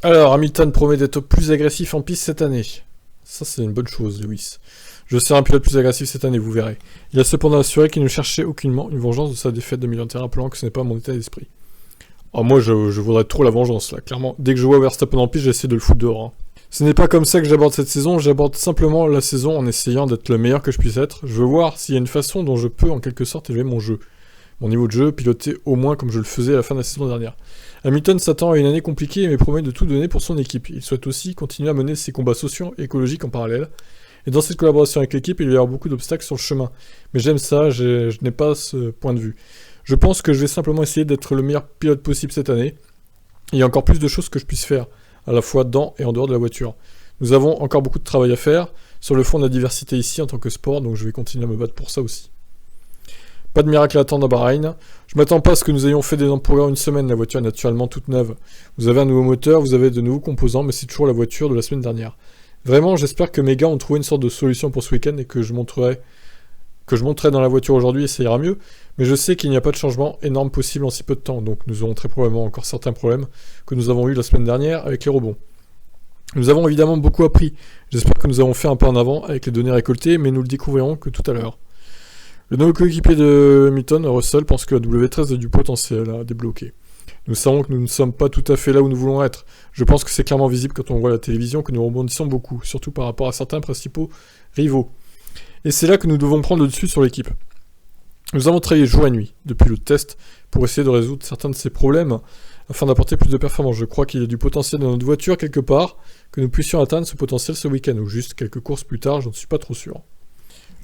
Alors, Hamilton promet d'être plus agressif en piste cette année. Ça, c'est une bonne chose, Lewis. Je serai un pilote plus agressif cette année, vous verrez. Il a cependant assuré qu'il ne cherchait aucunement une vengeance de sa défaite de 2021, rappelant que ce n'est pas mon état d'esprit. Oh, moi, je voudrais trop la vengeance, là, clairement. Dès que je vois Verstappen en piste, j'essaie de le foutre dehors. Hein. Ce n'est pas comme ça que j'aborde cette saison, j'aborde simplement la saison en essayant d'être le meilleur que je puisse être. Je veux voir s'il y a une façon dont je peux, en quelque sorte, élever mon jeu. Mon niveau de jeu, piloter au moins comme je le faisais à la fin de la saison dernière. Hamilton s'attend à une année compliquée mais promet de tout donner pour son équipe. Il souhaite aussi continuer à mener ses combats sociaux et écologiques en parallèle. Et dans cette collaboration avec l'équipe, il y aura beaucoup d'obstacles sur le chemin. Mais j'aime ça, je n'ai pas ce point de vue. Je pense que je vais simplement essayer d'être le meilleur pilote possible cette année. Il y a encore plus de choses que je puisse faire, à la fois dans et en dehors de la voiture. Nous avons encore beaucoup de travail à faire, sur le fond de la diversité ici en tant que sport, donc je vais continuer à me battre pour ça aussi. Pas de miracle à attendre à Bahreïn. Je m'attends pas à ce que nous ayons fait des progrès en une semaine, la voiture est naturellement toute neuve. Vous avez un nouveau moteur, vous avez de nouveaux composants, mais c'est toujours la voiture de la semaine dernière. Vraiment, j'espère que mes gars ont trouvé une sorte de solution pour ce week-end et que je montrerai dans la voiture aujourd'hui et ça ira mieux, mais je sais qu'il n'y a pas de changement énorme possible en si peu de temps, donc nous aurons très probablement encore certains problèmes que nous avons eu la semaine dernière avec les rebonds. Nous avons évidemment beaucoup appris, j'espère que nous avons fait un pas en avant avec les données récoltées, mais nous le découvrirons que tout à l'heure. Le nouveau coéquipier de Hamilton, Russell, pense que la W13 a du potentiel à débloquer. Nous savons que nous ne sommes pas tout à fait là où nous voulons être. Je pense que c'est clairement visible quand on voit la télévision que nous rebondissons beaucoup, surtout par rapport à certains principaux rivaux. Et c'est là que nous devons prendre le dessus sur l'équipe. Nous avons travaillé jour et nuit, depuis le test, pour essayer de résoudre certains de ces problèmes, afin d'apporter plus de performance. Je crois qu'il y a du potentiel dans notre voiture quelque part, que nous puissions atteindre ce potentiel ce week-end, ou juste quelques courses plus tard, je ne suis pas trop sûr.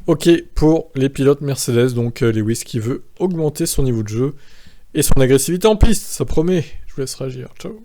Ok, pour les pilotes Mercedes, donc Lewis qui veut augmenter son niveau de jeu et son agressivité en piste, ça promet. Je vous laisse réagir, ciao.